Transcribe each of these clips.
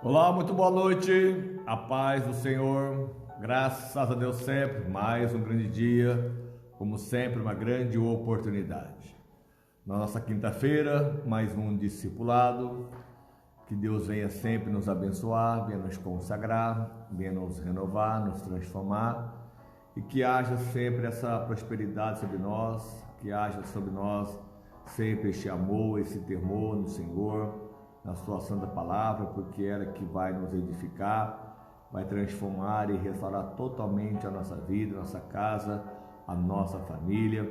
Olá, muito boa noite, a paz do Senhor, graças a Deus sempre, mais um grande dia, como sempre, uma grande oportunidade. Na nossa quinta-feira, mais um discipulado, que Deus venha sempre nos abençoar, venha nos consagrar, venha nos renovar, nos transformar e que haja sempre essa prosperidade sobre nós, que haja sobre nós sempre este amor, esse temor no Senhor, na sua santa palavra, porque ela que vai nos edificar, vai transformar e restaurar totalmente a nossa vida, a nossa casa, a nossa família.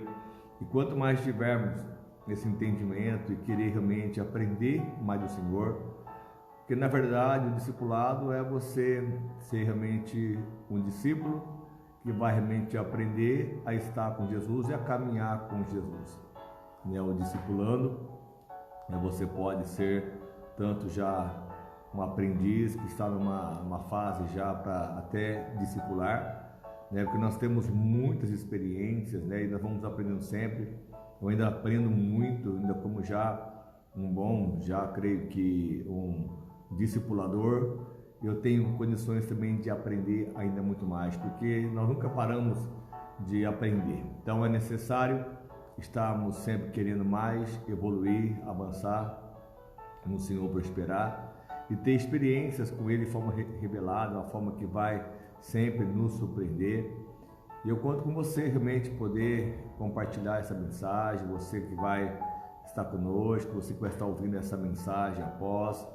E quanto mais tivermos esse entendimento e querer realmente aprender mais do Senhor, porque na verdade o discipulado é você ser realmente um discípulo que vai realmente aprender a estar com Jesus e a caminhar com Jesus. O discipulando, você pode ser tanto já um aprendiz que está numa fase já para até discipular, porque nós temos muitas experiências, e nós vamos aprendendo sempre. Eu ainda aprendo muito, ainda como já já creio que um discipulador, eu tenho condições também de aprender ainda muito mais, porque nós nunca paramos de aprender. Então é necessário estarmos sempre querendo mais, evoluir, avançar no Senhor, prosperar e ter experiências com Ele de forma revelada, uma forma que vai sempre nos surpreender. E eu conto com você realmente poder compartilhar essa mensagem, você que vai estar conosco, você que vai estar ouvindo essa mensagem após,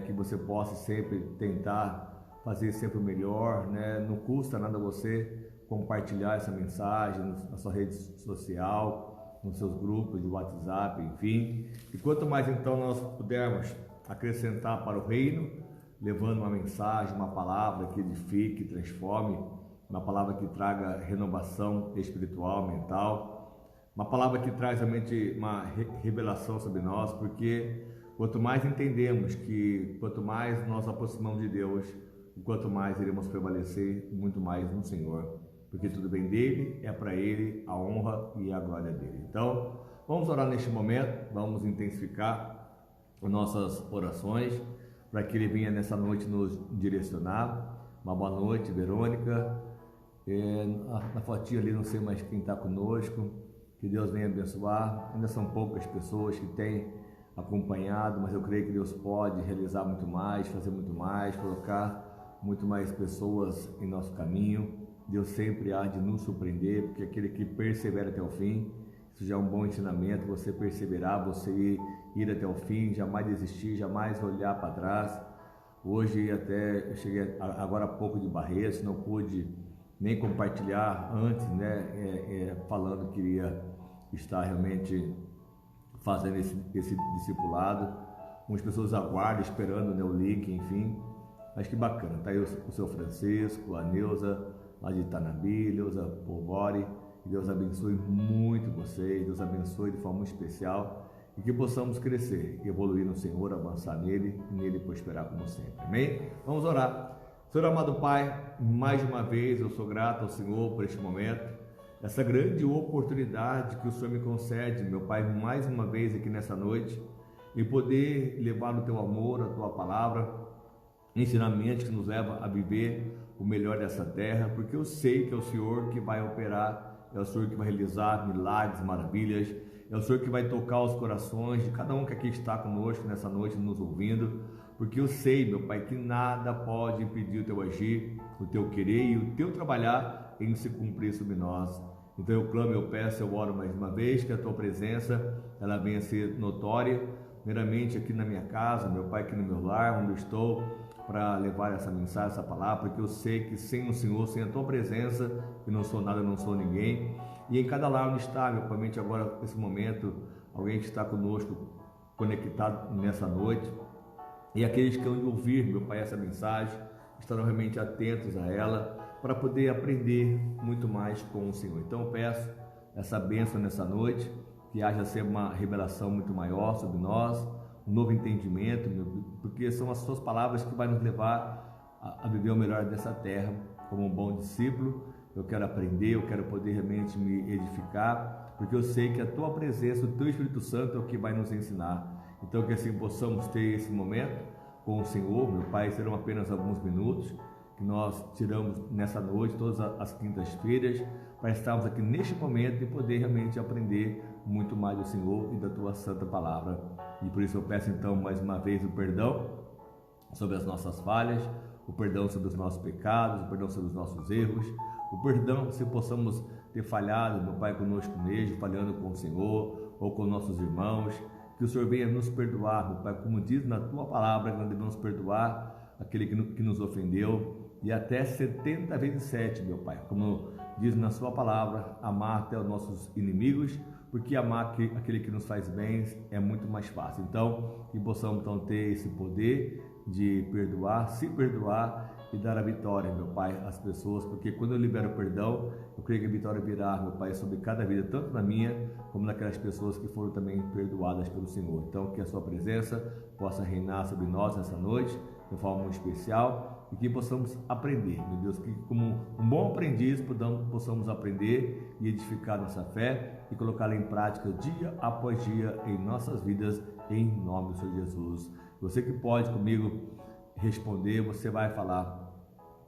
que você possa sempre tentar fazer sempre o melhor, não custa nada você compartilhar essa mensagem na sua rede social, nos seus grupos de WhatsApp, enfim. E quanto mais então nós pudermos acrescentar para o reino, levando uma mensagem, uma palavra que edifique, que transforme, uma palavra que traga renovação espiritual, mental, uma palavra que traz realmente uma revelação sobre nós, porque quanto mais entendemos que quanto mais nós aproximamos de Deus, quanto mais iremos prevalecer muito mais no Senhor, porque tudo vem dele, é para ele a honra e a glória dele. Então, vamos orar neste momento, vamos intensificar as nossas orações para que ele venha nessa noite nos direcionar. Uma boa noite, Verônica. Na fotinha ali, não sei mais quem está conosco, que Deus venha abençoar. Ainda são poucas pessoas que têm acompanhado, mas eu creio que Deus pode realizar muito mais, fazer muito mais, colocar muito mais pessoas em nosso caminho. Deus sempre há de nos surpreender, porque aquele que persevera até o fim, isso já é um bom ensinamento, você perseverar, você ir até o fim, jamais desistir, jamais olhar para trás. Hoje até eu cheguei agora há pouco de Barretos, não pude nem compartilhar antes, falando que iria estar realmente fazendo esse discipulado. Muitas pessoas aguardam, esperando o link, enfim. Mas que bacana, tá aí o seu Francisco, a Neuza, lá de Itanabi, Neuza Polbori. Que Deus abençoe muito vocês, Deus abençoe de forma muito especial e que possamos crescer, evoluir no Senhor, avançar nele e nele prosperar como sempre. Amém? Vamos orar. Senhor amado Pai, mais uma vez eu sou grato ao Senhor por este momento, essa grande oportunidade que o Senhor me concede, meu Pai, mais uma vez aqui nessa noite, e poder levar o teu amor, a tua palavra, ensinamentos que nos levam a viver o melhor dessa terra, porque eu sei que é o Senhor que vai operar, é o Senhor que vai realizar milagres, maravilhas, é o Senhor que vai tocar os corações de cada um que aqui está conosco nessa noite, nos ouvindo, porque eu sei, meu Pai, que nada pode impedir o teu agir, o teu querer e o teu trabalhar em se cumprir sobre nós. Então eu clamo, eu peço, eu oro mais uma vez que a tua presença, ela venha a ser notória, primeiramente aqui na minha casa, meu Pai, aqui no meu lar, onde eu estou, para levar essa mensagem, essa palavra, porque eu sei que sem o Senhor, sem a tua presença, eu não sou nada, eu não sou ninguém. E em cada lar onde está, meu Pai, agora, nesse momento, alguém que está conosco, conectado nessa noite, e aqueles que vão ouvir, meu Pai, essa mensagem, estarão realmente atentos a ela, para poder aprender muito mais com o Senhor. Então eu peço essa bênção nessa noite, que haja sempre uma revelação muito maior sobre nós, um novo entendimento, porque são as suas palavras que vai nos levar a viver o melhor dessa terra, como um bom discípulo. Eu quero aprender, eu quero poder realmente me edificar, porque eu sei que a tua presença, o teu Espírito Santo é o que vai nos ensinar. Então que assim possamos ter esse momento, com o Senhor, meu Pai, serão apenas alguns minutos que nós tiramos nessa noite, todas as quintas-feiras, para estarmos aqui neste momento e poder realmente aprender muito mais do Senhor e da Tua Santa Palavra. E por isso eu peço então mais uma vez o perdão sobre as nossas falhas, o perdão sobre os nossos pecados, o perdão sobre os nossos erros, o perdão se possamos ter falhado, meu Pai, conosco mesmo, falhando com o Senhor ou com nossos irmãos, que o Senhor venha nos perdoar, meu Pai, como diz na Tua Palavra, que nós devemos perdoar aquele que nos ofendeu, e até 70 vezes 7, meu Pai, como diz na Sua Palavra, amar até os nossos inimigos, porque amar aquele que nos faz bem é muito mais fácil. Então, que possamos então ter esse poder de perdoar, se perdoar e dar a vitória, meu Pai, às pessoas, porque quando eu libero o perdão, eu creio que a vitória virá, meu Pai, sobre cada vida, tanto na minha, como naquelas pessoas que foram também perdoadas pelo Senhor. Então, que a Sua presença possa reinar sobre nós nessa noite, de forma muito especial, e que possamos aprender, meu Deus, que como um bom aprendiz possamos aprender e edificar nossa fé e colocá-la em prática dia após dia em nossas vidas, em nome do Senhor Jesus. Você que pode comigo responder, você vai falar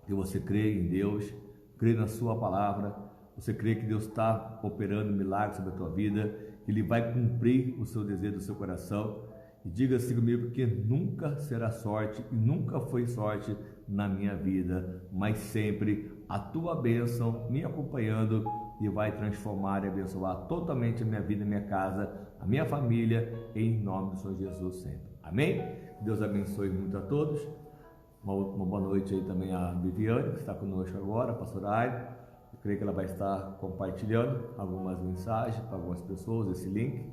que você crê em Deus, crê na Sua Palavra, você crê que Deus está operando milagres sobre a tua vida, que Ele vai cumprir o seu desejo do seu coração. E diga assim comigo, porque nunca será sorte e nunca foi sorte na minha vida, mas sempre a Tua bênção me acompanhando e vai transformar e abençoar totalmente a minha vida, a minha casa, a minha família, em nome do Senhor Jesus sempre. Amém? Deus abençoe muito a todos. Uma boa noite aí também a Viviane, que está conosco agora, a pastora Aida. Eu creio que ela vai estar compartilhando algumas mensagens para algumas pessoas, esse link,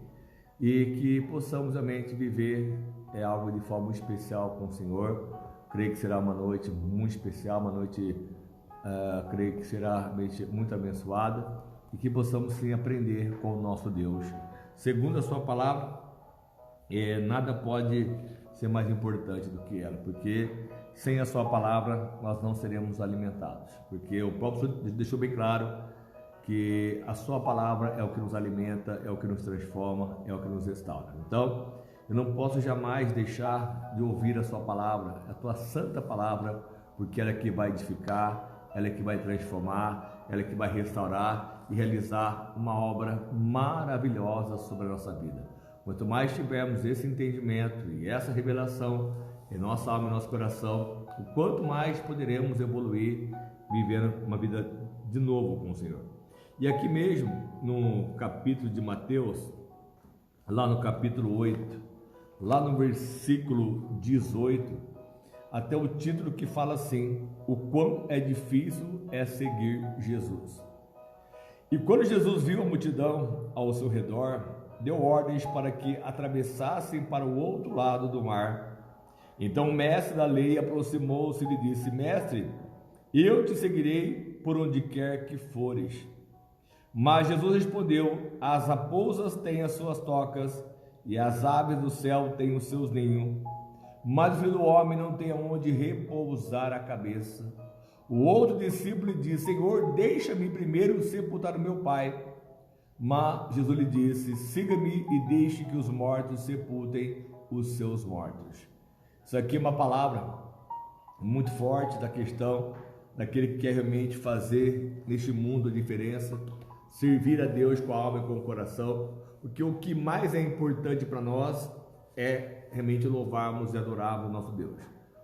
e que possamos realmente viver algo de forma especial com o Senhor. Creio que será uma noite muito especial, uma noite, creio que será realmente muito abençoada, e que possamos sim aprender com o nosso Deus. Segundo a Sua Palavra, nada pode ser mais importante do que ela, porque sem a Sua Palavra nós não seremos alimentados, porque o próprio Senhor deixou bem claro que a Sua Palavra é o que nos alimenta, é o que nos transforma, é o que nos restaura. Então, eu não posso jamais deixar de ouvir a Sua Palavra, a Tua Santa Palavra, porque ela é que vai edificar, ela é que vai transformar, ela é que vai restaurar e realizar uma obra maravilhosa sobre a nossa vida. Quanto mais tivermos esse entendimento e essa revelação em nossa alma e nosso coração, o quanto mais poderemos evoluir, vivendo uma vida de novo com o Senhor. E aqui mesmo, no capítulo de Mateus, lá no capítulo 8, lá no versículo 18, até o título que fala assim: o quão é difícil é seguir Jesus. E quando Jesus viu a multidão ao seu redor, deu ordens para que atravessassem para o outro lado do mar. Então o mestre da lei aproximou-se e lhe disse: Mestre, eu te seguirei por onde quer que fores. Mas Jesus respondeu: as raposas têm as suas tocas e as aves do céu têm os seus ninhos, mas o Filho do Homem não tem aonde repousar a cabeça. O outro discípulo lhe disse: Senhor, deixa-me primeiro sepultar o meu pai. Mas Jesus lhe disse: siga-me e deixe que os mortos sepultem os seus mortos. Isso aqui é uma palavra muito forte da questão daquele que quer realmente fazer neste mundo a diferença, servir a Deus com a alma e com o coração, porque o que mais é importante para nós é realmente louvarmos e adorarmos o nosso Deus,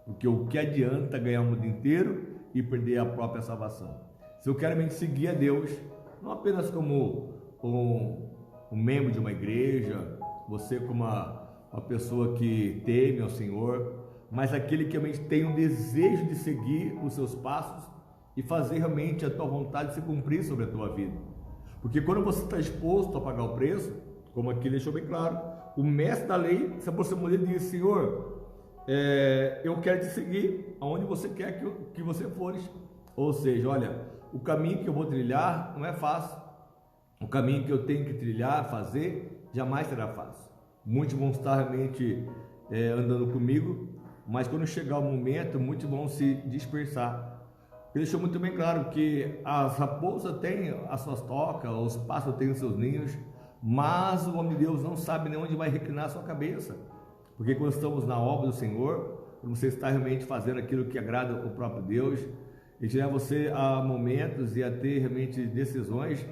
porque o que adianta ganhar o mundo inteiro e perder a própria salvação? Se eu quero realmente seguir a Deus, não apenas como um membro de uma igreja, você como uma pessoa que teme ao Senhor, mas aquele que realmente tem um desejo de seguir os seus passos e fazer realmente a tua vontade se cumprir sobre a tua vida. Porque quando você está disposto a pagar o preço, como aqui deixou bem claro, o mestre da lei se aproximou dele e disse: Senhor, eu quero te seguir aonde você quer que você fores. Ou seja, olha, o caminho que eu vou trilhar não é fácil. O caminho que eu tenho que trilhar, fazer, jamais será fácil. Muitos vão estar realmente andando comigo, mas quando chegar o momento, muitos vão se dispersar. Ele deixou muito bem claro que as raposas têm as suas tocas, os pássaros têm os seus ninhos, mas o homem de Deus não sabe nem onde vai reclinar a sua cabeça. Porque quando estamos na obra do Senhor, quando você está realmente fazendo aquilo que agrada o próprio Deus. Ele te leva você a momentos e a ter realmente decisões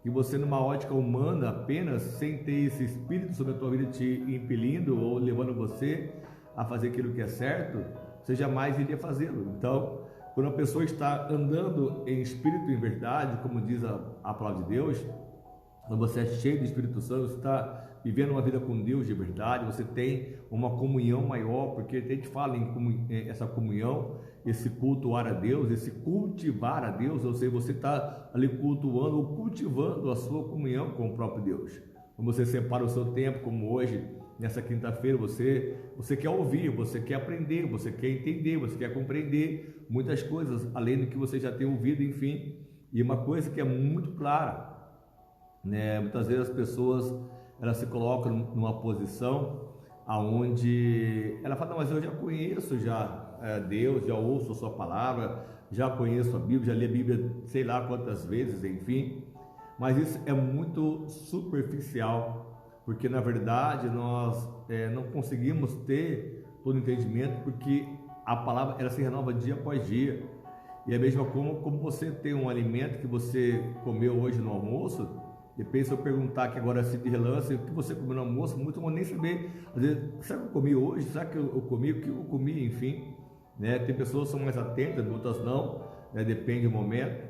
que você, numa ótica humana apenas, sem ter esse espírito sobre a tua vida te impelindo ou levando você a fazer aquilo que é certo, você jamais iria fazê-lo. Então, quando a pessoa está andando em espírito e em verdade, como diz a palavra de Deus, quando você é cheio do Espírito Santo, você está vivendo uma vida com Deus de verdade, você tem uma comunhão maior, porque a gente fala em essa comunhão, esse cultuar a Deus, esse cultivar a Deus, ou seja, você está ali cultuando ou cultivando a sua comunhão com o próprio Deus. Quando você separa o seu tempo, como hoje, nessa quinta-feira, você quer ouvir, você quer aprender, você quer entender, você quer compreender muitas coisas, além do que você já tem ouvido, enfim. E uma coisa que é muito clara, né? Muitas vezes as pessoas, elas se colocam numa posição aonde ela fala, não, mas eu já conheço Deus, já ouço a sua palavra, já conheço a Bíblia, já li a Bíblia sei lá quantas vezes, enfim. Mas isso é muito superficial, porque na verdade nós não conseguimos ter todo o entendimento, porque a palavra ela se renova dia após dia. E é mesmo como você tem um alimento que você comeu hoje no almoço. Depois, se eu perguntar aqui agora assim de relance, o que você comeu no almoço, muito vão nem saber. Às vezes, será que eu comi hoje? Será que eu comi o que eu comi? Enfim, né? Tem pessoas que são mais atentas, outras não, né? Depende do momento.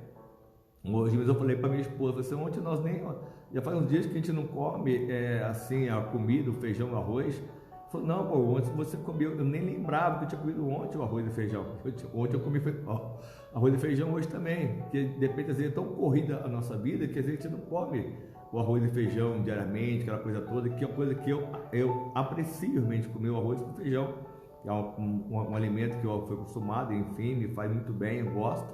Hoje mesmo eu falei para minha esposa, assim, ontem nós nem... Já faz uns dias que a gente não come assim a comida, o feijão, o arroz. Falou, não, pô, ontem você comeu, eu nem lembrava que eu tinha comido ontem o arroz e feijão. Ontem eu comi arroz e feijão hoje também, porque depende, às vezes é tão corrida a nossa vida que às vezes a gente não come o arroz e feijão diariamente, aquela coisa toda, que é uma coisa que eu aprecio realmente comer o arroz e feijão, que é um alimento que eu fui acostumado, enfim, me faz muito bem, eu gosto.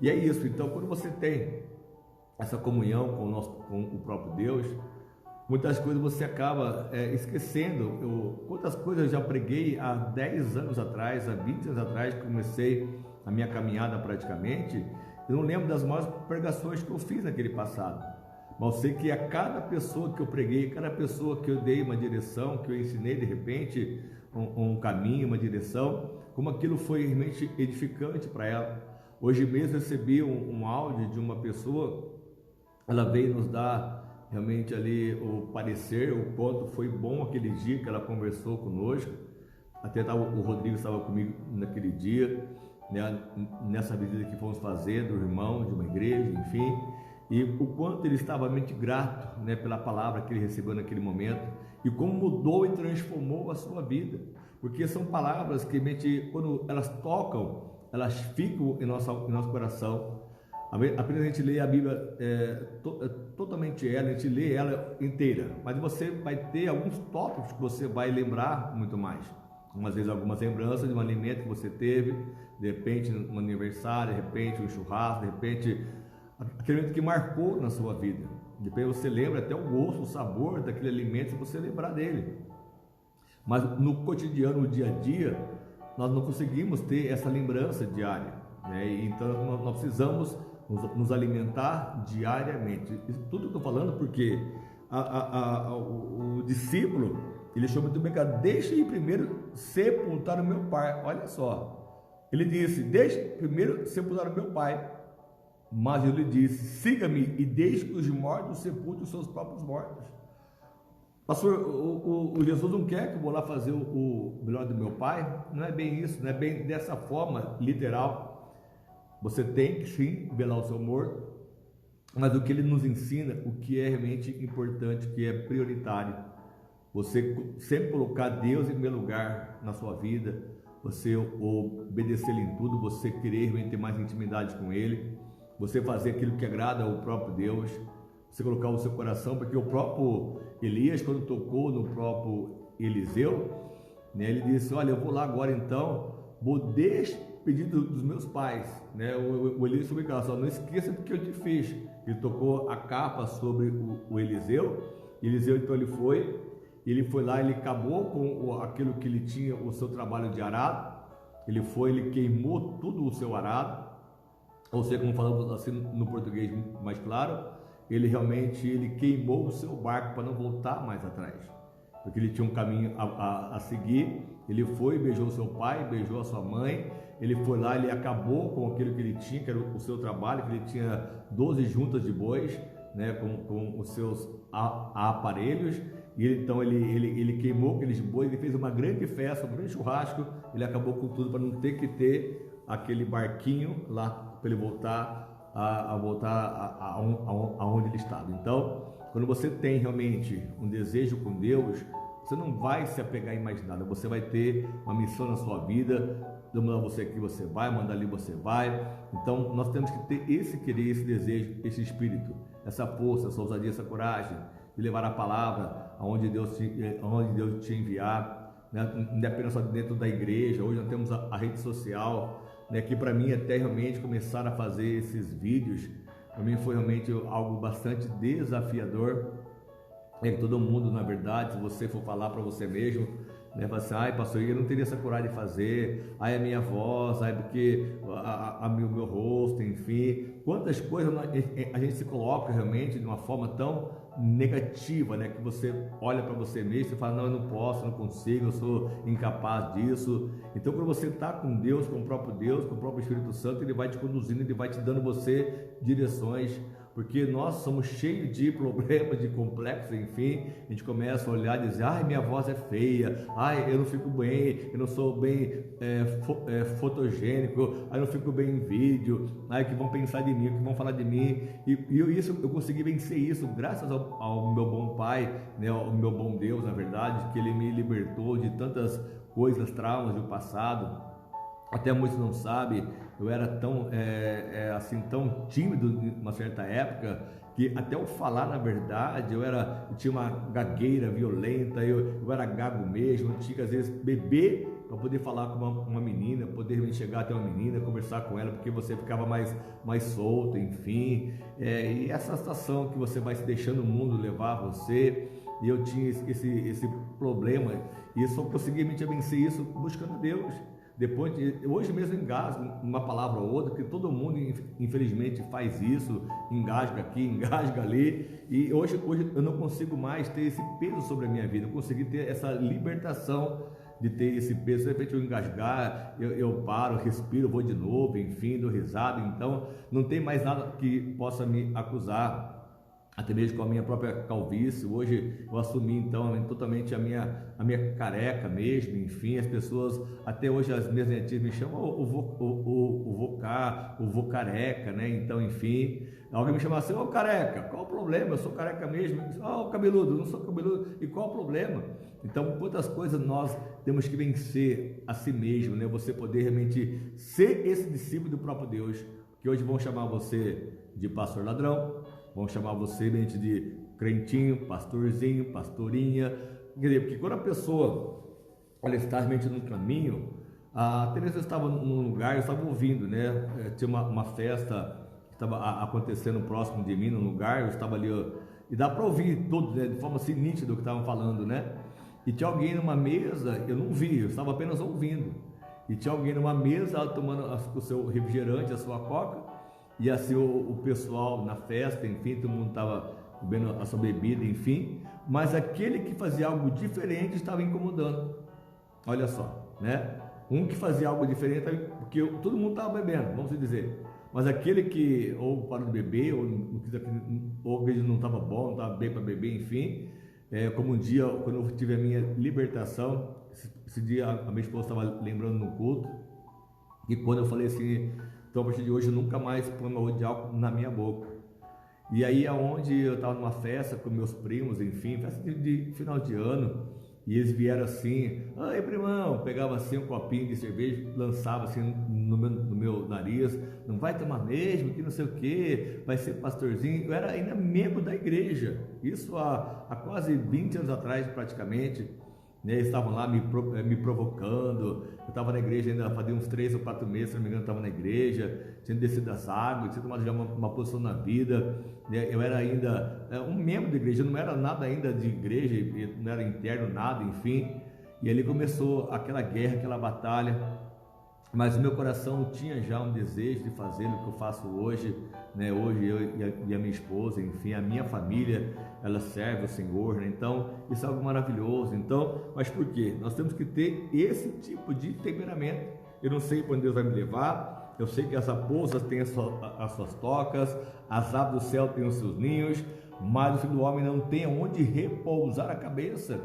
E é isso, então quando você tem essa comunhão com o próprio Deus, muitas coisas você acaba esquecendo. Quantas coisas eu já preguei há 10 anos atrás, há 20 anos atrás, que comecei a minha caminhada praticamente. Eu não lembro das maiores pregações que eu fiz naquele passado, mas eu sei que a cada pessoa que eu preguei, cada pessoa que eu dei uma direção, que eu ensinei de repente um caminho, uma direção, como aquilo foi realmente edificante para ela. Hoje mesmo recebi um áudio de uma pessoa, ela veio nos dar realmente ali o parecer, o quanto foi bom aquele dia que ela conversou conosco. Até o Rodrigo estava comigo naquele dia, né, nessa visita que fomos fazer do irmão de uma igreja, enfim, e o quanto ele estava realmente grato, né, pela palavra que ele recebeu naquele momento e como mudou e transformou a sua vida, porque são palavras que realmente, quando elas tocam, elas ficam em nosso coração. Apenas a gente lê a Bíblia totalmente a gente lê ela inteira, mas você vai ter alguns tópicos que você vai lembrar muito mais. Umas vezes algumas lembranças de um alimento que você teve, de repente no aniversário, de repente um churrasco, de repente aquele alimento que marcou na sua vida. Depois você lembra até o gosto, o sabor daquele alimento, se você lembrar dele. Mas no cotidiano, no dia a dia, nós não conseguimos ter essa lembrança diária, né? Então nós precisamos nos alimentar diariamente. Isso tudo que eu estou falando porque o discípulo, ele achou muito bem claro, deixe ir primeiro sepultar o meu pai. Olha só, ele disse, deixe primeiro sepultar o meu pai, mas ele disse, siga-me e deixe que os mortos sepultem os seus próprios mortos. Pastor, o Jesus não quer que eu vou lá fazer o melhor do meu pai? Não é bem isso, não é bem dessa forma literal. Você tem que sim velar o seu morto, mas o que ele nos ensina, o que é realmente importante, o que é prioritário, você sempre colocar Deus em primeiro lugar na sua vida, você obedecer-lhe em tudo, você querer realmente ter mais intimidade com ele, você fazer aquilo que agrada ao próprio Deus, você colocar o seu coração, porque o próprio Elias, quando tocou no próprio Eliseu, né, ele disse, olha, eu vou lá agora então, vou despedir dos meus pais, né? O Elias sobre casa, não esqueça do que eu te fiz. Ele tocou a capa sobre o Eliseu, então ele foi lá, ele acabou com aquilo que ele tinha, o seu trabalho de arado, ele queimou tudo o seu arado, ou seja, como falamos assim no português mais claro, ele queimou o seu barco para não voltar mais atrás, porque ele tinha um caminho a seguir, Ele foi, beijou seu pai, beijou a sua mãe, ele foi lá, ele acabou com aquilo que ele tinha, que era o seu trabalho, que ele tinha 12 juntas de bois, né, com os seus aparelhos, e então ele queimou aqueles bois, ele fez uma grande festa, um grande churrasco, ele acabou com tudo para não ter que ter aquele barquinho lá, para ele voltar aonde ele estava. Então, quando você tem realmente um desejo com Deus, você não vai se apegar em mais nada, você vai ter uma missão na sua vida, mandar você aqui você vai, mandar ali você vai. Então nós temos que ter esse querer, esse desejo, esse espírito, essa força, essa ousadia, essa coragem de levar a palavra aonde Deus te enviar, né? Não é apenas só dentro da igreja. Hoje nós temos a rede social, né? Que para mim até realmente começar a fazer esses vídeos, para mim foi realmente algo bastante desafiador. Todo mundo, na verdade, se você for falar para você mesmo, né, fala assim, ai pastor, eu não teria essa coragem de fazer, ai a minha voz, ai porque meu rosto, enfim, quantas coisas a gente se coloca realmente de uma forma tão negativa, né, que você olha para você mesmo e fala, não, eu não posso, eu não consigo, eu sou incapaz disso. Então quando você está com Deus, com o próprio Espírito Santo, ele vai te conduzindo, ele vai te dando você direções, porque nós somos cheios de problemas, de complexos, enfim, a gente começa a olhar e dizer, ai, minha voz é feia, ai, eu não fico bem, eu não sou bem fotogênico, ai, eu não fico bem em vídeo, ai, que vão pensar de mim, que vão falar de mim, e eu consegui vencer isso, graças ao meu bom Pai, né, ao meu bom Deus, na verdade, que Ele me libertou de tantas coisas, traumas do passado. Até muitos não sabem, eu era tão tão tímido em uma certa época, que até eu falar, na verdade, eu tinha uma gagueira violenta, eu era gago mesmo, eu tinha que às vezes beber para poder falar com uma menina, poder chegar até uma menina, conversar com ela, porque você ficava mais solto, enfim, e essa situação que você vai se deixando o mundo levar você, e eu tinha esse problema, e eu só conseguia me vencer isso buscando Deus. Depois, hoje mesmo engasgo uma palavra ou outra, porque todo mundo infelizmente faz isso, engasga aqui, engasga ali, e hoje eu não consigo mais ter esse peso sobre a minha vida, eu consegui ter essa libertação de ter esse peso. De repente eu engasgar, eu paro, respiro, vou de novo, enfim, dou risada. Então não tem mais nada que possa me acusar, até mesmo com a minha própria calvície. Hoje eu assumi então totalmente a minha careca mesmo, enfim, as pessoas, até hoje as minhas netinhas me chamam o vô careca, né? Então, enfim, alguém me chama assim, ô careca, qual o problema? Eu sou careca mesmo. Ô cabeludo, eu não sou cabeludo, e qual o problema? Então, quantas coisas nós temos que vencer a si mesmo, né? Você poder realmente ser esse discípulo do próprio Deus, que hoje vão chamar você de pastor ladrão, vão chamar você de crentinho, pastorzinho, pastorinha. Quer dizer, porque quando a pessoa está realmente no caminho, até mesmo eu estava num lugar, eu estava ouvindo, né? Tinha uma festa que estava acontecendo próximo de mim, num lugar, eu estava ali, e dá para ouvir tudo, né? De forma assim nítida o que estavam falando, né? E tinha alguém numa mesa, eu não vi, eu estava apenas ouvindo. E tinha alguém numa mesa tomando o seu refrigerante, a sua coca, e assim o pessoal na festa, enfim, todo mundo estava bebendo a sua bebida, enfim, mas aquele que fazia algo diferente estava incomodando. Olha só, né? Um que fazia algo diferente, porque todo mundo estava bebendo, vamos dizer, mas aquele que ou parou de beber, ou ele não estava bom, não estava bem para beber, enfim, como um dia, quando eu tive a minha libertação, esse dia a minha esposa estava lembrando no culto, e quando eu falei assim, então a partir de hoje eu nunca mais ponho uma de álcool na minha boca. E aí aonde eu estava numa festa com meus primos, enfim, festa de final de ano, e eles vieram assim, ai primão, pegava assim um copinho de cerveja, lançava assim no meu nariz, não vai tomar mesmo, que não sei o que, vai ser pastorzinho. Eu era ainda membro da igreja, isso há quase 20 anos atrás praticamente, né? Eles estavam lá me provocando. Eu estava na igreja ainda, fazia uns 3 ou 4 meses, se não me engano, eu estava na igreja, tinha descido das águas, tinha tomado já uma posição na vida, né? Eu era ainda um membro da igreja, eu não era nada ainda de igreja, não era interno, nada, enfim. E ali começou aquela guerra, aquela batalha, mas o meu coração tinha já um desejo de fazer o que eu faço hoje, né? Hoje eu e a minha esposa, enfim, a minha família, ela serve o Senhor, né? Então isso é algo maravilhoso. Então, mas por quê? Nós temos que ter esse tipo de temperamento. Eu não sei para onde Deus vai me levar, eu sei que as raposas têm as suas tocas, as aves do céu têm os seus ninhos, mas o Filho do Homem não tem onde repousar a cabeça,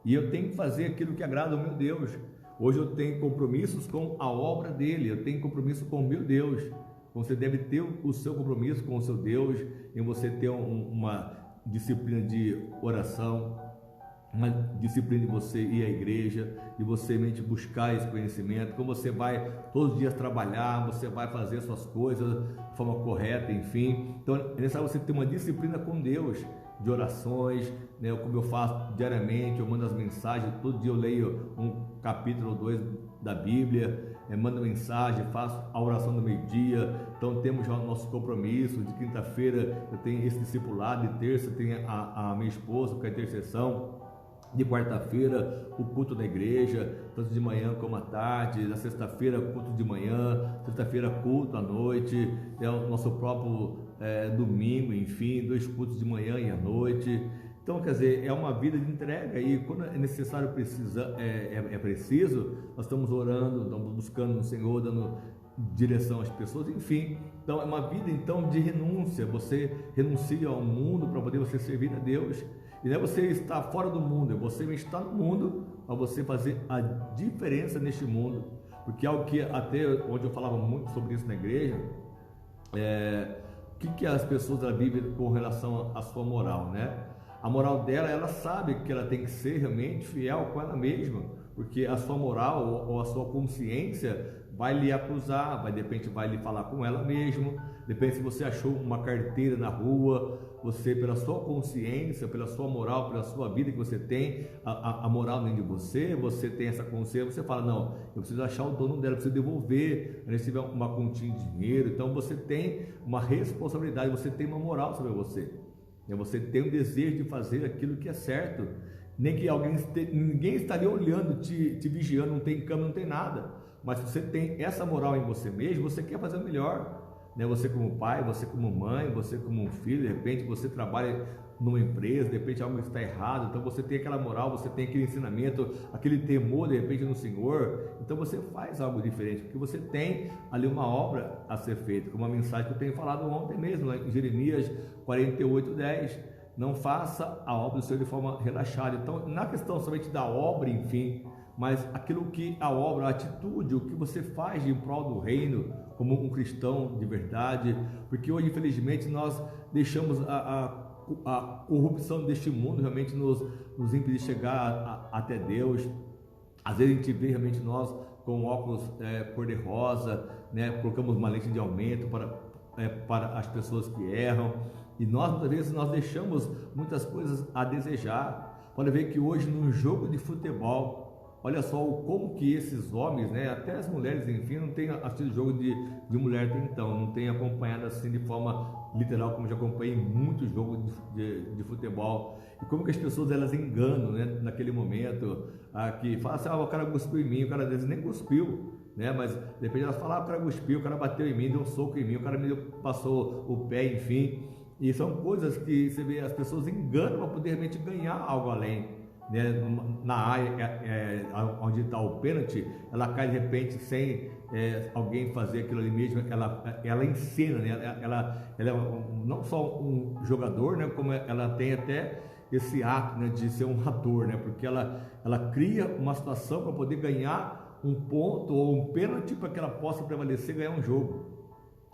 e eu tenho que fazer aquilo que agrada ao meu Deus. Hoje eu tenho compromissos com a obra dele, eu tenho compromisso com o meu Deus. Você deve ter o seu compromisso com o seu Deus, em você ter uma disciplina de oração, uma disciplina de você ir à igreja, de você realmente buscar esse conhecimento. Como você vai todos os dias trabalhar, você vai fazer suas coisas de forma correta, enfim. Então é necessário você ter uma disciplina com Deus, de orações, né? Como eu faço diariamente, eu mando as mensagens, todo dia eu leio um capítulo ou dois da Bíblia, mando mensagem, faço a oração do meio-dia. Então temos já o nosso compromisso. De quinta-feira eu tenho esse discipulado, de terça tem a minha esposa com a intercessão, de quarta-feira o culto da igreja, tanto de manhã como à tarde. Na sexta-feira culto de manhã, sexta-feira culto à noite, é o nosso próprio domingo, enfim, 2 cultos de manhã e à noite. Então, quer dizer, é uma vida de entrega, e quando é necessário, preciso, nós estamos orando, estamos buscando no Senhor, dando direção às pessoas, enfim. Então é uma vida então de renúncia. Você renuncia ao mundo para poder você servir a Deus. E não é você estar fora do mundo, é você estar no mundo para você fazer a diferença neste mundo. Porque algo que até onde eu falava muito sobre isso na igreja, o que as pessoas vivem com relação à sua moral, né? A moral dela, ela sabe que ela tem que ser realmente fiel com ela mesma, porque a sua moral ou a sua consciência vai lhe acusar, de repente vai lhe falar com ela mesma. De repente, se você achou uma carteira na rua, você, pela sua consciência, pela sua moral, pela sua vida que você tem, a moral dentro de você tem essa consciência, você fala, não, eu preciso achar o dono dela, eu preciso devolver, receber uma continha de dinheiro. Então você tem uma responsabilidade, você tem uma moral sobre você. Você tem o desejo de fazer aquilo que é certo, nem que ninguém estaria olhando, te vigiando, não tem câmera, não tem nada, mas você tem essa moral em você mesmo, você quer fazer o melhor, né? Você como pai, você como mãe, você como um filho, de repente você trabalha numa empresa, de repente algo está errado, então você tem aquela moral, você tem aquele ensinamento, aquele temor de repente no Senhor, então você faz algo diferente, porque você tem ali uma obra a ser feita, como a mensagem que eu tenho falado ontem mesmo, em Jeremias 48:10, não faça a obra do Senhor de forma relaxada. Então, na questão somente da obra, enfim, mas aquilo que a obra, a atitude, o que você faz em prol do reino, como um cristão de verdade, porque hoje, infelizmente, nós deixamos a corrupção deste mundo realmente nos impedir de chegar até Deus. Às vezes a gente vê realmente nós com óculos cor-de-rosa, né? Colocamos uma lente de aumento para as pessoas que erram, e nós muitas vezes nós deixamos muitas coisas a desejar. Pode ver que hoje num jogo de futebol, olha só como que esses homens, né, até as mulheres, enfim, não têm assistido jogo de mulher até então, não têm acompanhado assim de forma literal, como já acompanhei muitos jogos de futebol, e como que as pessoas elas enganam, né, naquele momento, que fala assim, o cara cuspiu em mim, o cara às vezes nem cuspiu, né, mas de repente elas falam, o cara cuspiu, o cara bateu em mim, deu um soco em mim, o cara passou o pé, enfim, e são coisas que você vê, as pessoas enganam para poder realmente ganhar algo além, né? Na área onde está o pênalti, ela cai de repente sem alguém fazer aquilo ali mesmo, ela encena, né? Ela é não só um jogador, né? Como ela tem até esse ato, né, de ser um ator, né? Porque ela cria uma situação para poder ganhar um ponto ou um pênalti para que ela possa prevalecer e ganhar um jogo.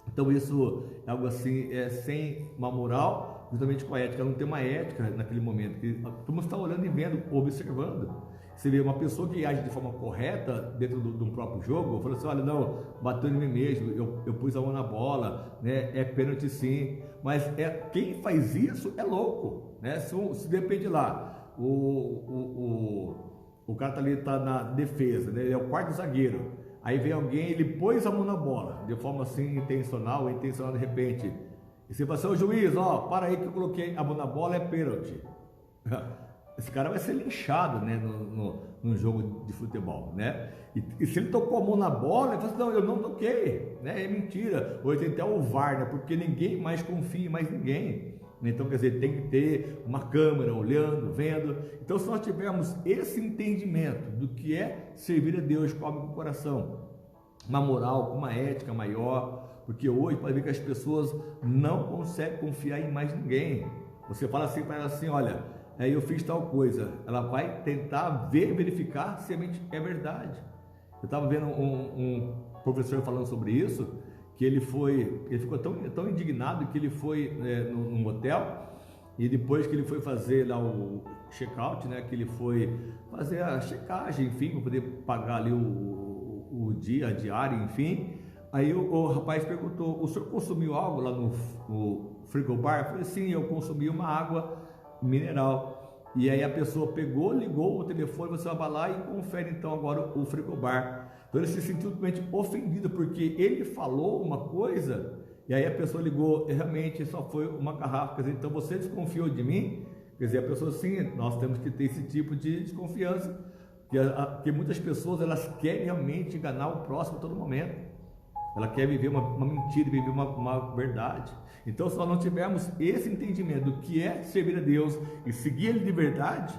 Então isso é algo assim, sem uma moral, justamente com a ética. Não tem uma ética naquele momento, que todo mundo está olhando e vendo, observando. Você vê uma pessoa que age de forma correta dentro de um próprio jogo, fala assim, olha, não, bateu em mim mesmo, eu pus a mão na bola, né? É pênalti sim, mas quem faz isso é louco, né? Se depende lá, o cara tá na defesa, né? Ele é o quarto zagueiro. Aí vem alguém, ele pôs a mão na bola, de forma assim intencional ou intencional de repente. E você fala assim, ô juiz, para aí que eu coloquei a mão na bola, é pênalti. Esse cara vai ser linchado, né, num jogo de futebol, né? E se ele tocou a mão na bola, ele fala assim, não, eu não toquei, né? É mentira. Hoje tem até o VAR, né? Porque ninguém mais confia em mais ninguém. Então, quer dizer, tem que ter uma câmera olhando, vendo. Então, se nós tivermos esse entendimento do que é servir a Deus com o coração, uma moral, com uma ética maior, porque hoje pode ver que as pessoas não conseguem confiar em mais ninguém. Você fala assim para ela assim, olha, eu fiz tal coisa, ela vai tentar verificar se realmente é verdade. Eu estava vendo um professor falando sobre isso, que ele ficou tão indignado que ele foi num hotel, e depois que ele foi fazer lá o check-out, né, que ele foi fazer a checagem, enfim, para poder pagar ali o dia, a diária, enfim. Aí o rapaz perguntou, o senhor consumiu algo lá no frigobar? Eu falei, sim, eu consumi uma água mineral. E aí a pessoa pegou, ligou o telefone, você vai lá e confere então agora o frigobar. Então ele se sentiu totalmente ofendido, porque ele falou uma coisa, e aí a pessoa ligou, realmente só foi uma garrafa, quer dizer, então você desconfiou de mim? Quer dizer, a pessoa, sim, nós temos que ter esse tipo de desconfiança, porque muitas pessoas, elas querem realmente enganar o próximo a todo momento, ela quer viver uma mentira, viver uma verdade. Então, se nós não tivermos esse entendimento do que é servir a Deus e seguir Ele de verdade,